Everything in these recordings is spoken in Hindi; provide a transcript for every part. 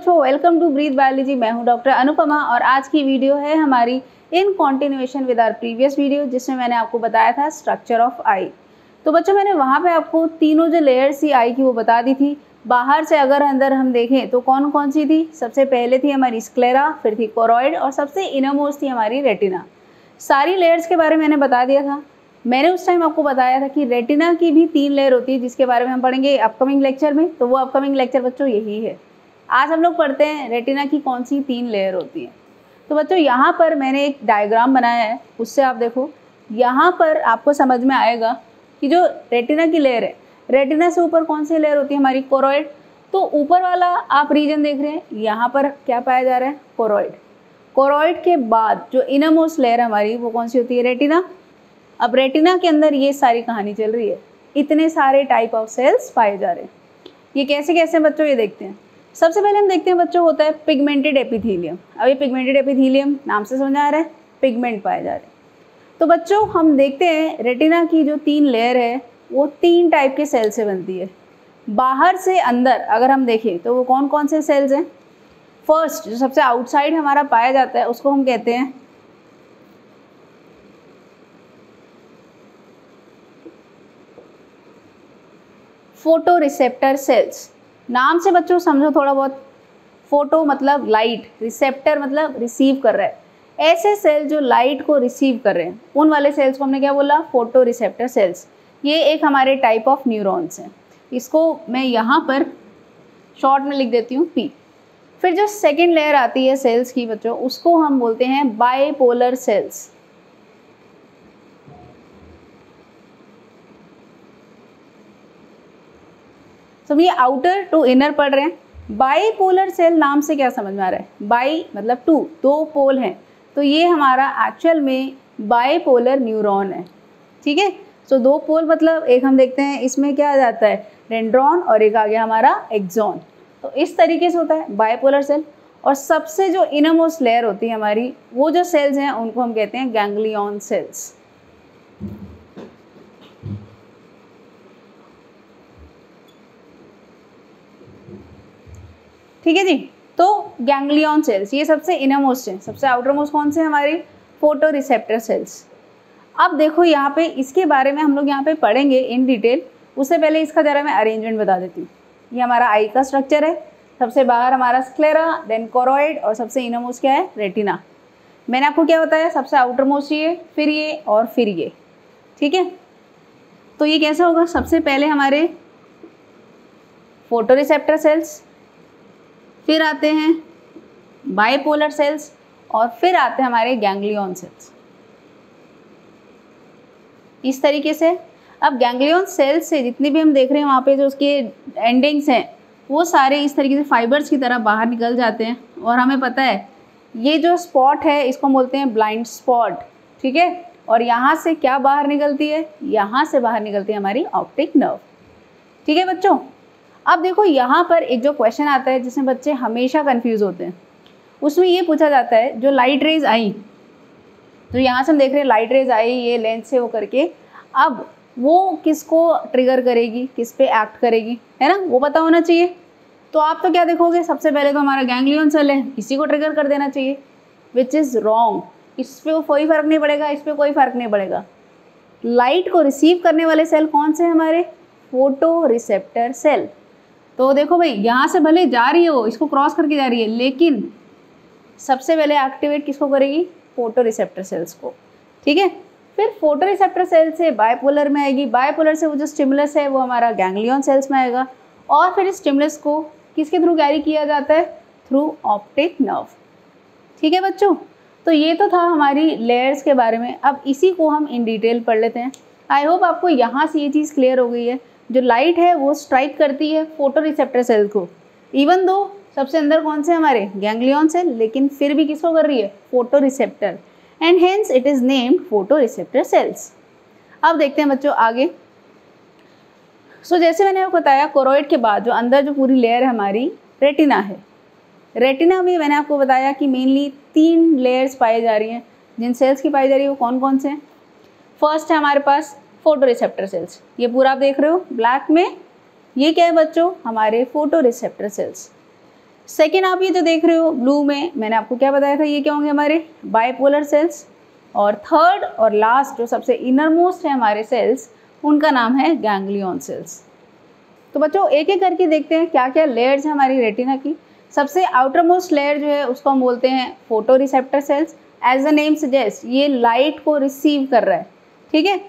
बच्चों, वेलकम टू ब्रीथ बायोलॉजी। मैं हूं डॉक्टर अनुपमा और आज की वीडियो है हमारी in continuation with our previous video, जिसमें मैंने आपको बताया था स्ट्रक्चर ऑफ आई। तो बच्चों, मैंने वहां पे आपको तीनों जो लेयर्स थी आई की वो बता दी थी। बाहर से अगर अंदर हम देखें तो कौन कौन सी थी? सबसे पहले थी हमारी स्क्लेरा, फिर थी कोरॉइड और सबसे इनरमोस्ट थी हमारी रेटिना। सारी लेयर्स के बारे में मैंने बता दिया था। मैंने उस टाइम आपको बताया था कि रेटिना की भी 3 लेयर होती है, जिसके बारे में हम पढ़ेंगे अपकमिंग लेक्चर में। तो वो अपकमिंग लेक्चर बच्चों यही है। आज हम लोग पढ़ते हैं रेटिना की कौन सी 3 लेयर होती हैं। तो बच्चों, यहाँ पर मैंने एक डायग्राम बनाया है, उससे आप देखो। यहाँ पर आपको समझ में आएगा कि जो रेटिना की लेयर है, रेटिना से ऊपर कौन सी लेयर होती है? हमारी कोरॉइड। तो ऊपर वाला आप रीजन देख रहे हैं, यहाँ पर क्या पाया जा रहा है? कोरॉइड। कोरॉइड के बाद जो इनरमोस्ट लेयर हमारी वो कौन सी होती है? रेटिना। अब रेटिना के अंदर ये सारी कहानी चल रही है, इतने सारे टाइप ऑफ सेल्स पाए जा रहे हैं। ये कैसे कैसे बच्चों, ये देखते हैं। सबसे पहले हम देखते हैं बच्चों, होता है पिगमेंटेड एपिथेलियम। अब ये पिगमेंटेड एपिथेलियम नाम से समझ आ रहा है, पिगमेंट पाए जा रहे हैं। तो बच्चों, हम देखते हैं रेटिना की जो 3 लेयर है वो 3 टाइप के सेल से बनती है। बाहर से अंदर अगर हम देखें तो वो कौन कौन से सेल्स हैं? फर्स्ट जो सबसे आउटसाइड हमारा पाया जाता है उसको हम कहते हैं फोटो रिसेप्टर सेल्स। नाम से बच्चों समझो थोड़ा बहुत। फोटो मतलब लाइट, रिसेप्टर मतलब रिसीव कर रहा है। ऐसे सेल जो लाइट को रिसीव कर रहे हैं उन वाले सेल्स को हमने क्या बोला? Photo receptor cells. ये एक हमारे टाइप ऑफ न्यूरॉन्स हैं। इसको मैं यहाँ पर शॉर्ट में लिख देती हूँ पी। फिर जो सेकेंड लेयर आती है सेल्स की बच्चों, उसको हम बोलते हैं बाइपोलर सेल्स। सब ये आउटर टू इनर पढ़ रहे हैं। बाइपोलर सेल नाम से क्या समझ में आ रहा है? बाई मतलब 2, 2 पोल हैं। तो ये हमारा एक्चुअल में बाइपोलर न्यूरॉन है। ठीक है। सो 2 पोल मतलब एक हम देखते हैं इसमें क्या आ जाता है? डेंड्रॉन, और एक आ गया हमारा एक्सॉन। तो इस तरीके से होता है बाइपोलर सेल। और सबसे जो इनरमोस्ट लेयर होती है हमारी, वो जो सेल्स हैं उनको हम कहते हैं गैंग्लियन सेल्स। ठीक है जी। तो गैंग्लियन सेल्स ये सबसे इनरमोस्ट है। सबसे आउटर मोस्ट कौन से? हमारी फोटो रिसेप्टर सेल्स। अब देखो यहाँ पे इसके बारे में हम लोग यहाँ पे पढ़ेंगे इन डिटेल। उससे पहले इसका जरा मैं अरेंजमेंट बता देती हूँ। ये हमारा आई का स्ट्रक्चर है। सबसे बाहर हमारा स्क्लेरा, देन कोरॉइड, और सबसे इनरमोस्ट क्या है? रेटिना। मैंने आपको क्या बताया? सबसे आउटर मोस्ट ये, फिर ये, और फिर ये। ठीक है। तो ये कैसा होगा? सबसे पहले हमारे फोटो रिसेप्टर सेल्स, फिर आते हैं बाइपोलर सेल्स, और फिर आते हैं हमारे गैंग्लियन सेल्स। इस तरीके से अब गैंग्लियन सेल्स से जितनी भी हम देख रहे हैं वहाँ पे जो उसके एंडिंग्स हैं वो सारे इस तरीके से फाइबर्स की तरह बाहर निकल जाते हैं। और हमें पता है ये जो स्पॉट है इसको बोलते हैं ब्लाइंड स्पॉट। ठीक है। और यहाँ से क्या बाहर निकलती है? यहाँ से बाहर निकलती है हमारी ऑप्टिक नर्व। ठीक है बच्चों। अब देखो यहाँ पर एक जो क्वेश्चन आता है जिसमें बच्चे हमेशा कंफ्यूज होते हैं, उसमें ये पूछा जाता है जो लाइट रेज आई, तो यहाँ से हम देख रहे हैं लाइट रेज आई ये लेंस से वो करके, अब वो किसको ट्रिगर करेगी, किस पे एक्ट करेगी, है ना? वो पता होना चाहिए। तो आप तो क्या देखोगे? सबसे पहले तो हमारा गैंग्लियन सेल है, इसी को ट्रिगर कर देना चाहिए, विच इज़ रॉन्ग। इस पर कोई फ़र्क नहीं पड़ेगा, इस पर कोई फ़र्क नहीं पड़ेगा। लाइट को रिसीव करने वाले सेल कौन से हैं? हमारे फोटो रिसेप्टर सेल। तो देखो भाई, यहाँ से भले जा रही हो, इसको क्रॉस करके जा रही है, लेकिन सबसे पहले एक्टिवेट किसको करेगी? फोटो रिसेप्टर सेल्स को। ठीक है। फिर फोटो रिसेप्टर सेल से बाइपोलर में आएगी, बाइपोलर से वो जो स्टिमुलस है वो हमारा गैंग्लियन सेल्स में आएगा, और फिर इस स्टिमुलस को किसके थ्रू कैरी किया जाता है? Through optic nerve. ठीक है बच्चों। तो ये तो था हमारी लेयर्स के बारे में। अब इसी को हम इन डिटेल पढ़ लेते हैं। आई होप आपको यहाँ से ये चीज़ क्लियर हो गई है। जो लाइट है वो स्ट्राइक करती है फोटो रिसेप्टर सेल को, इवन दो सबसे अंदर कौन से हमारे? गैंग्लियन सेल, लेकिन फिर भी किसको कर रही है? Photo receptor, and hence it is named photo receptor cells. अब देखते हैं बच्चों आगे। सो जैसे मैंने आपको बताया, कोरॉइड के बाद जो अंदर जो पूरी लेयर है हमारी रेटिना है। रेटिना में मैंने आपको बताया कि मेनली 3 लेयर्स पाई जा रही हैं। जिन सेल्स की पाई जा रही है वो कौन कौन से हैं? फर्स्ट है हमारे पास फोटो रिसेप्टर सेल्स। ये पूरा आप देख रहे हो ब्लैक में, ये क्या है बच्चों? हमारे फोटो रिसेप्टर सेल्स। सेकेंड आप ये जो देख रहे हो ब्लू में, मैंने आपको क्या बताया था, ये क्या होंगे हमारे बाइपोलर सेल्स। और थर्ड और लास्ट जो सबसे इनर मोस्ट है हमारे सेल्स, उनका नाम है गैंग्लियन सेल्स। तो बच्चों एक एक करके देखते हैं क्या क्या लेयर्स हैं हमारी रेटिना की। सबसे आउटर मोस्ट लेयर जो है उसको हम बोलते हैं photoreceptor cells. As the name suggest, ये लाइट को रिसीव कर रहा है, ठीक है।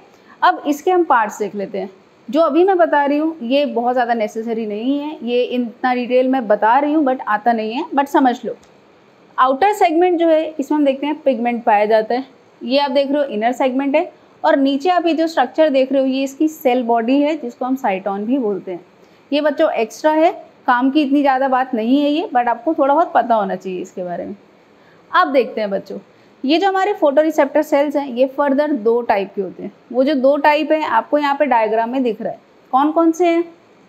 अब इसके हम पार्ट्स देख लेते हैं। जो अभी मैं बता रही हूँ ये बहुत ज़्यादा नेसेसरी नहीं है, ये इतना डिटेल में बता रही हूँ बट आता नहीं है, बट समझ लो। आउटर सेगमेंट जो है इसमें हम देखते हैं पिगमेंट पाया जाता है, ये आप देख रहे हो इनर सेगमेंट है। और नीचे आप ये जो स्ट्रक्चर देख रहे हो ये इसकी सेल बॉडी है, जिसको हम साइटोन भी बोलते हैं। ये बच्चों एक्स्ट्रा है, काम की इतनी ज़्यादा बात नहीं है ये, बट आपको थोड़ा बहुत पता होना चाहिए इसके बारे में। अब देखते हैं बच्चों, ये जो हमारे फोटो रिसेप्टर सेल्स हैं ये फर्दर दो टाइप के होते हैं। वो जो दो टाइप हैं आपको यहाँ पे डायग्राम में दिख रहा है, कौन कौन से हैं।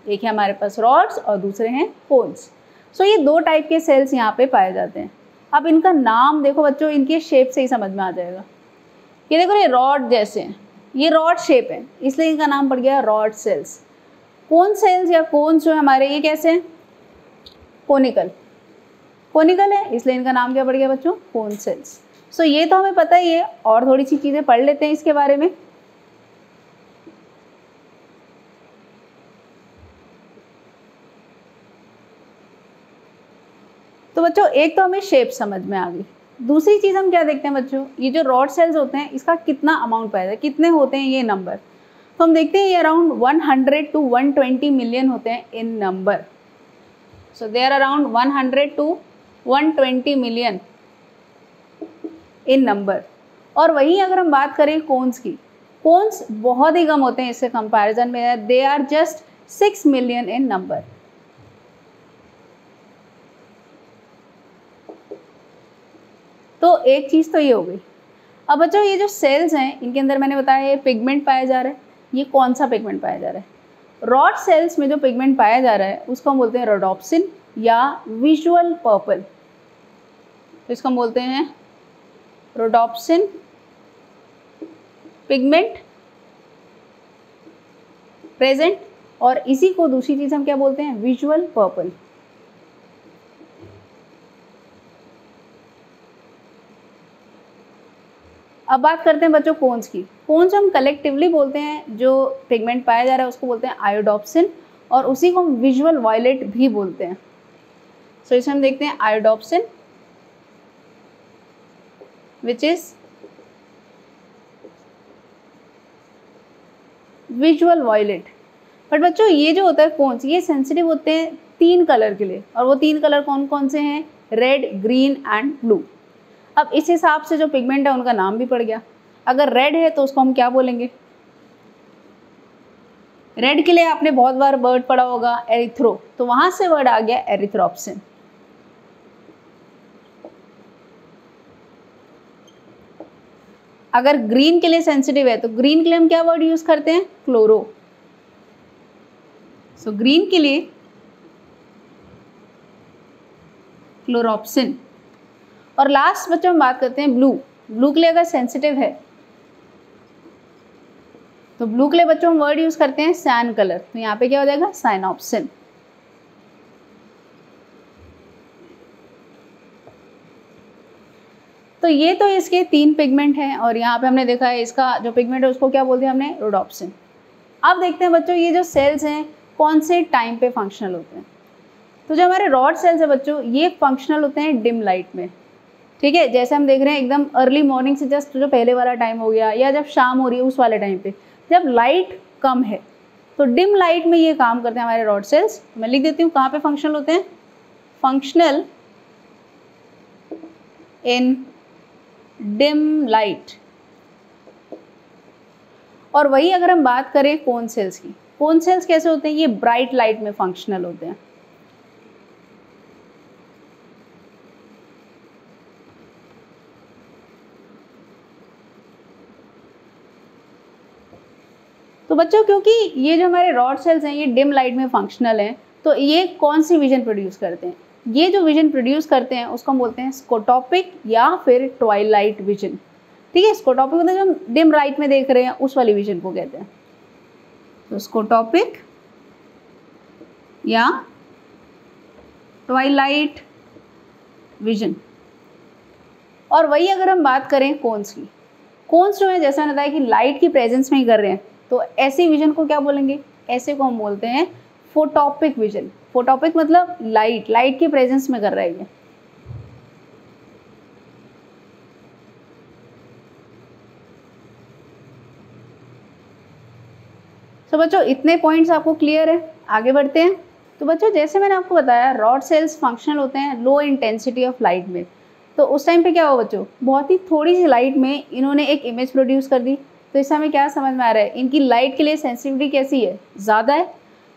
एक है हमारे पास रॉड्स और दूसरे हैं कोन्स। सो ये दो टाइप के सेल्स यहाँ पे पाए जाते हैं। अब इनका नाम देखो बच्चों, इनके शेप से ही समझ में आ जाएगा। ये देखो ये रॉड जैसे हैं, ये रॉड शेप है इसलिए इनका नाम पड़ गया रॉड सेल्स। कोन सेल्स या कोन्स जो है हमारे ये कैसे हैं, कोनिकल, कोनिकल है इसलिए इनका नाम क्या पड़ गया बच्चों, कोन सेल्स। सो ये तो हमें पता ही है, और थोड़ी सी चीज़ें पढ़ लेते हैं इसके बारे में। तो बच्चों एक तो हमें शेप समझ में आ गई। दूसरी चीज़ हम क्या देखते हैं बच्चों, ये जो रॉड सेल्स होते हैं इसका कितना अमाउंट पाया जाए, कितने होते हैं ये नंबर। तो हम देखते हैं ये अराउंड 100 to 120 मिलियन होते हैं in number. So they are around 100 to 120 million in number. और वहीं अगर हम बात करें कोन्स की, कोन्स बहुत ही कम होते हैं इससे कंपैरिजन में, they are just 6 million in number. तो एक चीज़ तो ये हो गई। अब बच्चों ये जो सेल्स हैं इनके अंदर मैंने बताया ये पिगमेंट पाया जा रहा है। ये कौन सा पिगमेंट पाया जा रहा है, रॉड सेल्स में जो पिगमेंट पाया जा रहा है उसको हम बोलते हैं रोडोप्सिन या विजुअल पर्पल। तो इसको हम बोलते हैं रोडोप्सिन पिगमेंट प्रेजेंट, और इसी को दूसरी चीज़ हम क्या बोलते हैं, विजुअल पर्पल। अब बात करते हैं बच्चों कोन्स की। कोन्स हम कलेक्टिवली बोलते हैं, जो पिगमेंट पाया जा रहा है उसको बोलते हैं आयोडोप्सिन, और उसी को हम विजुअल वायलेट भी बोलते हैं। सो इसमें हम देखते हैं iodopsin which is visual violet. But बच्चों ये जो होता है कोन्स, ये सेंसिटिव होते हैं 3 कलर के लिए, और वो 3 कलर कौन कौन से हैं, रेड, ग्रीन एंड ब्लू। अब इस हिसाब से जो पिगमेंट है उनका नाम भी पड़ गया। अगर रेड है तो उसको हम क्या बोलेंगे, रेड के लिए आपने बहुत बार वर्ड पढ़ा होगा एरिथ्रो, तो वहां से वर्ड आ गया एरिथ्रोप्सिन। अगर ग्रीन के लिए सेंसिटिव है तो ग्रीन के लिए हम क्या वर्ड यूज करते हैं, क्लोरो। सो ग्रीन के लिए क्लोरोप्सिन। और लास्ट बच्चों हम बात करते हैं ब्लू। ब्लू के लिए अगर सेंसिटिव है तो ब्लू के लिए बच्चों हम वर्ड यूज करते हैं सैन कलर, तो यहाँ पे क्या हो जाएगा, साइनोप्सिन। तो ये तो इसके 3 पिगमेंट हैं, और यहाँ पे हमने देखा है इसका जो पिगमेंट है उसको क्या बोलते हैं हमने, रोडोप्सिन। अब देखते हैं बच्चों ये जो सेल्स हैं कौन से टाइम पे फंक्शनल होते हैं। तो जो हमारे रॉड सेल्स है बच्चों ये फंक्शनल होते हैं डिम लाइट में, ठीक है। जैसे हम देख रहे हैं एकदम अर्ली मॉर्निंग से जस्ट जो पहले वाला टाइम हो गया, या जब शाम हो रही है उस वाले टाइम पे, जब लाइट कम है तो डिम लाइट में ये काम करते हैं हमारे रॉड सेल्स। मैं लिख देती हूँ कहाँ पे फंक्शनल होते हैं, फंक्शनल इन डिम लाइट। और वही अगर हम बात करें कोन सेल्स की, कोन सेल्स कैसे होते हैं, ये ब्राइट लाइट में फंक्शनल होते हैं। तो बच्चों क्योंकि ये जो हमारे रॉड सेल्स हैं ये डिम लाइट में फंक्शनल हैं, तो ये कौन सी विजन प्रोड्यूस करते हैं, ये जो विजन प्रोड्यूस करते हैं उसको हम बोलते हैं स्कोटोपिक या फिर ट्वाइलाइट विजन, ठीक है। स्कोटोपिक मतलब जो हम डिम लाइट में देख रहे हैं उस वाली विजन को कहते हैं। तो स्कोटोपिक या ट्वाइलाइट विजन। और वही अगर हम बात करें कोन्स की, कोन्स जो है जैसा मैंने बताया कि लाइट की प्रेजेंस में ही कर रहे हैं, तो ऐसी विजन को क्या बोलेंगे, ऐसे को हम बोलते हैं फोटोपिक विजन। फोटोपिक मतलब लाइट की प्रेजेंस में कर रहा है ये। तो बच्चों इतने पॉइंट्स आपको क्लियर है, आगे बढ़ते हैं। तो बच्चों जैसे मैंने आपको बताया रॉड सेल्स फंक्शनल होते हैं लो इंटेंसिटी ऑफ लाइट में। तो उस टाइम पे क्या हुआ बच्चों, बहुत ही थोड़ी सी लाइट में इन्होंने एक इमेज प्रोड्यूस कर दी। तो इससे हमें क्या समझ में आ रहा है, इनकी लाइट के लिए सेंसिटिविटी कैसी है, ज़्यादा है।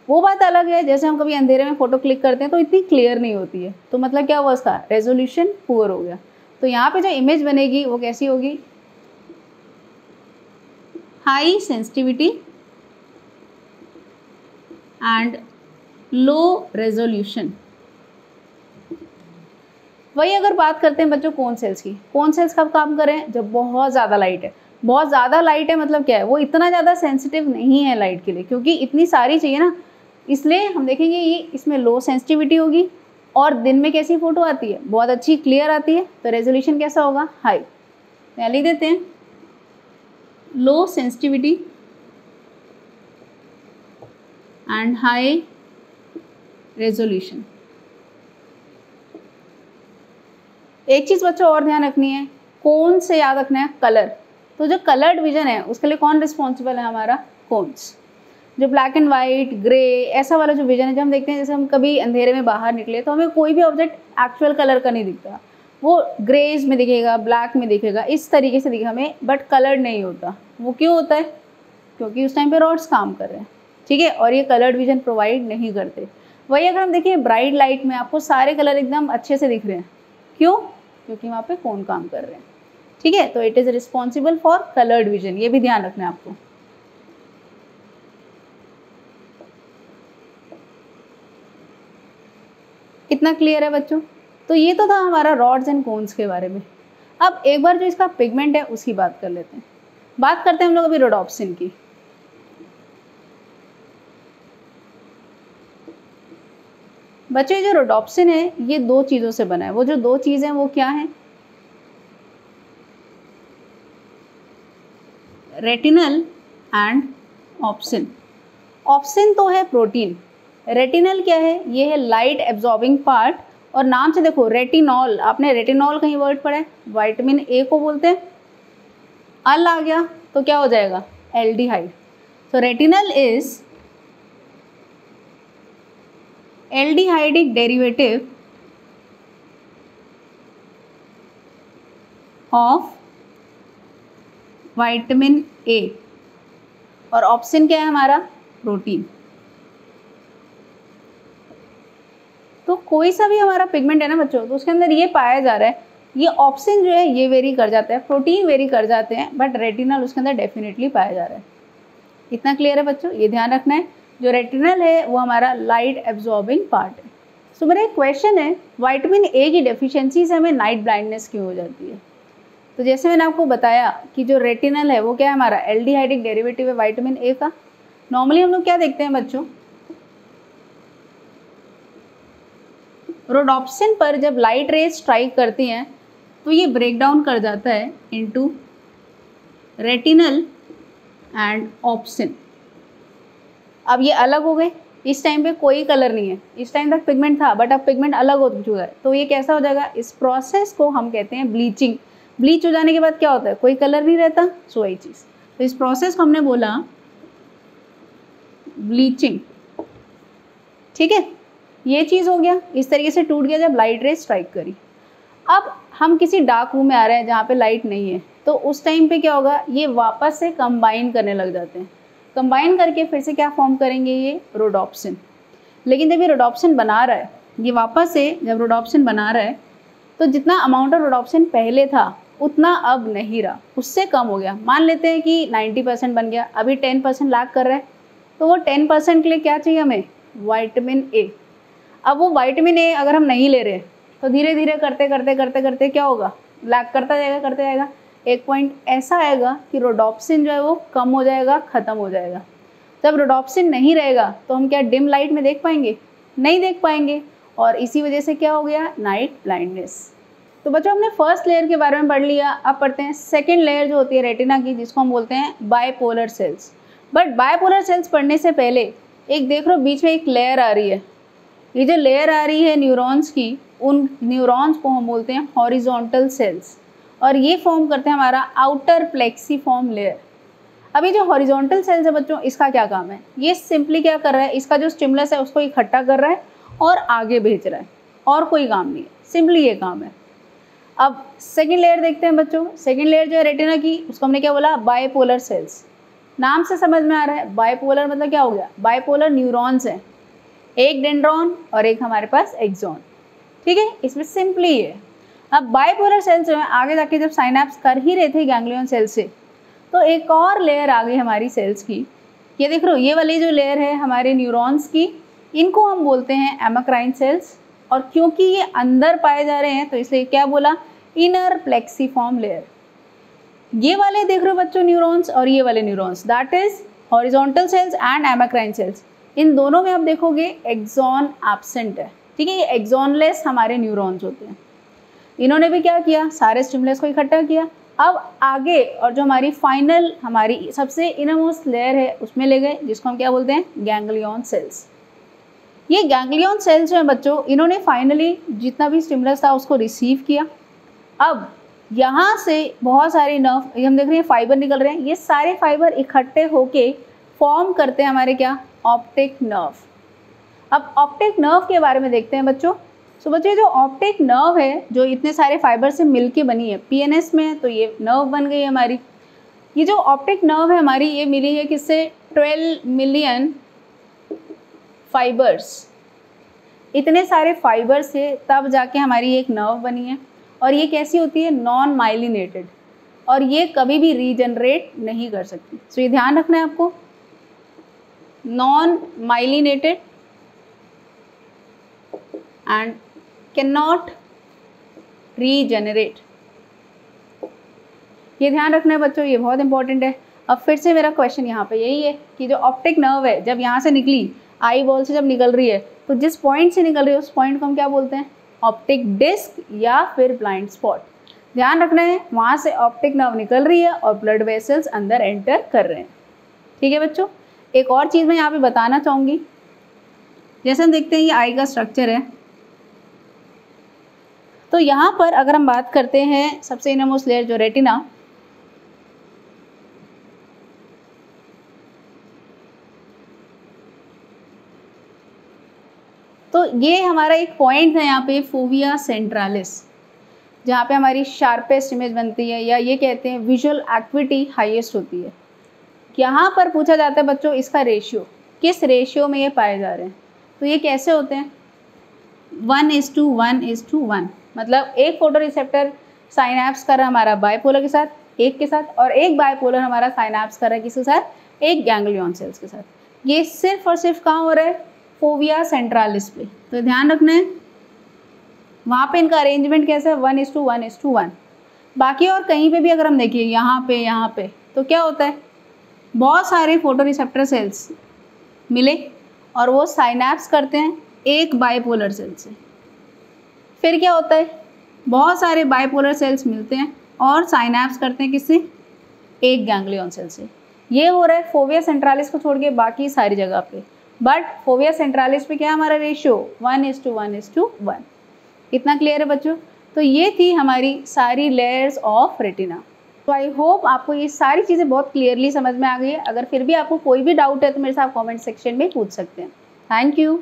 वो बात अलग है, जैसे हम कभी अंधेरे में फोटो क्लिक करते हैं तो इतनी क्लियर नहीं होती है, तो मतलब क्या हुआ, उसका रेजोल्यूशन पुअर हो गया। तो यहाँ पे जो इमेज बनेगी वो कैसी होगी, high sensitivity and low resolution. वही अगर बात करते हैं बच्चों कोन सेल्स की, कोन सेल्स कब काम करें, जब बहुत ज़्यादा लाइट है। बहुत ज़्यादा लाइट है मतलब क्या है, वो इतना ज़्यादा सेंसिटिव नहीं है लाइट के लिए, क्योंकि इतनी सारी चाहिए ना, इसलिए हम देखेंगे ये इसमें लो सेंसिटिविटी होगी। और दिन में कैसी फ़ोटो आती है, बहुत अच्छी क्लियर आती है, तो रेजोल्यूशन कैसा होगा, हाई। यहाँ लिख देते हैं लो सेंसिटिविटी एंड हाई रेजोल्यूशन। एक चीज़ बच्चों और ध्यान रखनी है, कौन से याद रखना है, कलर। तो जो कलर्ड विजन है उसके लिए कौन रिस्पॉन्सिबल है, हमारा कोन्स। जो ब्लैक एंड वाइट, ग्रे, ऐसा वाला जो विजन है, जब हम देखते हैं जैसे हम कभी अंधेरे में बाहर निकले तो हमें कोई भी ऑब्जेक्ट एक्चुअल कलर का नहीं दिखता, वो ग्रेज में दिखेगा, ब्लैक में दिखेगा, इस तरीके से दिखेगा हमें, बट कलर्ड नहीं होता। वो क्यों होता है, क्योंकि उस टाइम पे रॉड्स काम कर रहे हैं, ठीक है, और ये कलर्ड विजन प्रोवाइड नहीं करते। वही अगर हम देखें ब्राइट लाइट में आपको सारे कलर एकदम अच्छे से दिख रहे हैं, क्यों, क्योंकि वहाँ पे कौन काम कर रहे हैं, ठीक है। तो it is responsible for coloured vision, ये भी ध्यान रखना है आपको। कितना क्लियर है बच्चों। तो ये तो था हमारा रॉड्स एंड कोन्स के बारे में। अब एक बार जो इसका पिगमेंट है उसकी बात कर लेते हैं। बात करते हैं हम लोग अभी रोडोप्सिन की। बच्चों ये जो रोडोप्सिन है ये दो चीज़ों से बना है। वो जो दो चीज़ें हैं वो क्या हैं, रेटिनल एंड ऑप्सिन। ऑप्सिन तो है प्रोटीन, रेटिनल क्या है, ये है लाइट एब्जॉर्बिंग पार्ट। और नाम से देखो रेटिनॉल, आपने रेटिनॉल कहीं वर्ड पढ़ा है, विटामिन ए को बोलते हैं। अल आ गया तो क्या हो जाएगा, एल्डिहाइड। तो retinal is aldehydic derivative of vitamin A. और ऑप्सिन क्या है हमारा, प्रोटीन। तो कोई सा भी हमारा पिगमेंट है ना बच्चों, तो उसके अंदर ये पाया जा रहा है, ये ऑप्सिन जो है ये वेरी कर जाता है, प्रोटीन वेरी कर जाते हैं, बट रेटिनल उसके अंदर डेफिनेटली पाया जा रहा है। इतना क्लियर है बच्चों, ये ध्यान रखना है। जो रेटिनल है वो हमारा लाइट एब्जॉर्बिंग पार्ट है। सो मेरा एक क्वेश्चन है, विटामिन ए की डेफिशिएंसी से हमें नाइट ब्लाइंडनेस क्यों हो जाती है। तो जैसे मैंने आपको बताया कि जो रेटिनल है वो क्या है हमारा, एल्डिहाइडिक डेरिवेटिव है विटामिन ए का। नॉर्मली हम लोग क्या देखते हैं बच्चों, रोडोप्सिन पर जब लाइट रेज स्ट्राइक करती हैं तो ये ब्रेक डाउन कर जाता है इनटू रेटिनल एंड ऑप्सिन। अब ये अलग हो गए, इस टाइम पे कोई कलर नहीं है, इस टाइम तक पिगमेंट था बट अब पिगमेंट अलग हो चुका है। तो ये कैसा हो जाएगा, इस प्रोसेस को हम कहते हैं ब्लीचिंग। ब्लीच हो जाने के बाद क्या होता है, कोई कलर नहीं रहता, सो वही चीज़। तो इस प्रोसेस को हमने बोला ब्लीचिंग, ठीक है। ये चीज़ हो गया, इस तरीके से टूट गया जब लाइट रे स्ट्राइक करी। अब हम किसी डार्क रूम में आ रहे हैं जहाँ पे लाइट नहीं है, तो उस टाइम पे क्या होगा, ये वापस से कंबाइन करने लग जाते हैं। कंबाइन करके फिर से क्या फॉर्म करेंगे, ये रोडोप्सिन। लेकिन जब ये रोडोप्सिन बना रहा है, ये वापस से जब रोडोप्सिन बना रहा है तो जितना अमाउंट ऑफ रोडोप्सिन पहले था उतना अब नहीं रहा, उससे कम हो गया। मान लेते हैं कि 90% बन गया, अभी 10% लैक कर रहा है, तो वो 10% के लिए क्या चाहिए हमें, विटामिन ए। अब वो विटामिन ए अगर हम नहीं ले रहे तो धीरे धीरे करते करते करते करते क्या होगा, लैक करता जाएगा करते जाएगा। एक पॉइंट ऐसा आएगा कि रोडोप्सिन जो है वो कम हो जाएगा, ख़त्म हो जाएगा। जब रोडोप्सिन नहीं रहेगा तो हम क्या डिम लाइट में देख पाएंगे, नहीं देख पाएंगे। और इसी वजह से क्या हो गया, नाइट ब्लाइंडनेस। तो बच्चों हमने फर्स्ट लेयर के बारे में पढ़ लिया, अब पढ़ते हैं सेकेंड लेयर जो होती है रेटिना की, जिसको हम बोलते हैं bipolar cells. But bipolar cells पढ़ने से पहले एक देख लो बीच में एक लेयर आ रही है, ये जो लेयर आ रही है न्यूरॉन्स की, उन न्यूरॉन्स को हम बोलते हैं हॉरिजॉन्टल सेल्स, और ये फॉर्म करते हैं हमारा आउटर प्लेक्सीफॉर्म लेयर। अभी जो हॉरिजॉन्टल सेल्स है बच्चों, इसका क्या काम है, ये सिंपली क्या कर रहा है, इसका जो स्टिमुलस है उसको इकट्ठा कर रहा है और आगे भेज रहा है, और कोई काम नहीं है, सिंपली ये काम है। अब सेकेंड लेयर देखते हैं बच्चों। सेकेंड लेयर जो है रेटिना की, उसको हमने क्या बोला, बायपोलर सेल्स। नाम से समझ में आ रहा है, बायपोलर मतलब क्या हो गया, बायपोलर न्यूरॉन्स हैं, एक डेंड्रॉन और एक हमारे पास एक्सॉन, ठीक है, इसमें सिंपली है। अब बायपोलर सेल्स जो है आगे जाके जब साइनैप्स कर ही रहे थे गैंग्लियन सेल से, तो एक और लेयर आ गई हमारी सेल्स की। ये देख रहे हो, ये वाली जो लेयर है हमारे न्यूरॉन्स की, इनको हम बोलते हैं एमाक्राइन सेल्स, और क्योंकि ये अंदर पाए जा रहे हैं तो इसलिए क्या बोला, इनर प्लेक्सीफॉर्म लेयर। ये वाले देख रहे हो बच्चों न्यूरॉन्स, और ये वाले neurons, that is horizontal cells and amacrine cells. इन दोनों में आप देखोगे एक्सॉन एब्सेंट है, ठीक है, ये एक्सॉनलेस हमारे न्यूरॉन्स होते हैं। इन्होंने भी क्या किया, सारे स्टिमुलस को इकट्ठा किया, अब आगे और जो हमारी फाइनल हमारी सबसे इनरमोस्ट लेयर है उसमें ले गए, जिसको हम क्या बोलते हैं, गैंग्लियन सेल्स। ये गैंग्लियन सेल्स जो हैं बच्चों, इन्होंने फाइनली जितना भी स्टिमुलस था उसको रिसीव किया। अब यहाँ से बहुत सारे नर्व, ये हम देख रहे हैं फाइबर निकल रहे हैं, ये सारे फाइबर इकट्ठे होके फॉर्म करते हैं हमारे क्या, ऑप्टिक नर्व। अब ऑप्टिक नर्व के बारे में देखते हैं बच्चों। सो बच्चों जो ऑप्टिक नर्व है, जो इतने सारे फाइबर से मिलके बनी है, पीएनएस में तो ये नर्व बन गई हमारी। ये जो ऑप्टिक नर्व है हमारी, ये मिली है किससे, 12 मिलियन फाइबर्स, इतने सारे फाइबर से तब जाके हमारी एक नर्व बनी है। और ये कैसी होती है, नॉन माइलिनेटेड, और ये कभी भी रीजनरेट नहीं कर सकती। सो ये ध्यान रखना है आपको, non myelinated and can not regenerate, ये ध्यान रखना है बच्चों, ये बहुत इंपॉर्टेंट है। अब फिर से मेरा क्वेश्चन यहाँ पे यही है कि जो ऑप्टिक नर्व है, जब यहाँ से निकली, आई बॉल से जब निकल रही है, तो जिस पॉइंट से निकल रही है उस पॉइंट को हम क्या बोलते हैं, ऑप्टिक डिस्क या फिर ब्लाइंड स्पॉट। ध्यान रखना है, वहाँ से ऑप्टिक नर्व निकल रही है और ब्लड वेसल्स अंदर एंटर कर रहे हैं, ठीक है बच्चों। एक और चीज़ मैं यहाँ पे बताना चाहूँगी, जैसे हम देखते हैं ये आई का स्ट्रक्चर है, तो यहाँ पर अगर हम बात करते हैं सबसे इनरमोस्ट लेयर जो रेटिना, तो ये हमारा एक पॉइंट है यहाँ पे, फोविया सेंट्रालिस, जहाँ पे हमारी शार्पेस्ट इमेज बनती है, या ये कहते हैं विजुअल एक्विटी हाईएस्ट होती है। यहाँ पर पूछा जाता है बच्चों इसका रेशियो, किस रेशियो में ये पाए जा रहे हैं, तो ये कैसे होते हैं, 1:1:1, मतलब एक फोटो रिसेप्टर साइनैप्स कर रहा है हमारा बायपोलर के साथ, एक के साथ, और एक बायपोलर हमारा साइनैप्स कर रहा है किसके साथ, एक गैंग्लियन सेल्स के साथ। ये सिर्फ और सिर्फ कहाँ हो रहा है, फोविया सेंट्रालिस पे। तो ध्यान रखना है, वहाँ पे इनका अरेंजमेंट कैसा है, 1:1:1। बाकी और कहीं पे भी अगर हम देखिए, यहाँ पे तो क्या होता है, बहुत सारे फोटो रिसेप्टर सेल्स मिले और वो साइनैप्स करते हैं एक बायपोलर सेल से। फिर क्या होता है, बहुत सारे बायपोलर सेल्स मिलते हैं और साइनैप्स करते हैं किससे, एक गैंग्लियन सेल से। ये हो रहा है फोविया सेंट्रालिस को छोड़ के बाकी सारी जगह पे। बट फोविया सेंट्रालिस पे क्या हमारा रेशियो, 1:1:1। इतना क्लियर है बच्चों। तो ये थी हमारी सारी लेयर्स ऑफ रेटिना। तो आई होप आपको ये सारी चीज़ें बहुत क्लियरली समझ में आ गई है। अगर फिर भी आपको कोई भी डाउट है तो मेरे साथ कमेंट सेक्शन में पूछ सकते हैं। Thank you.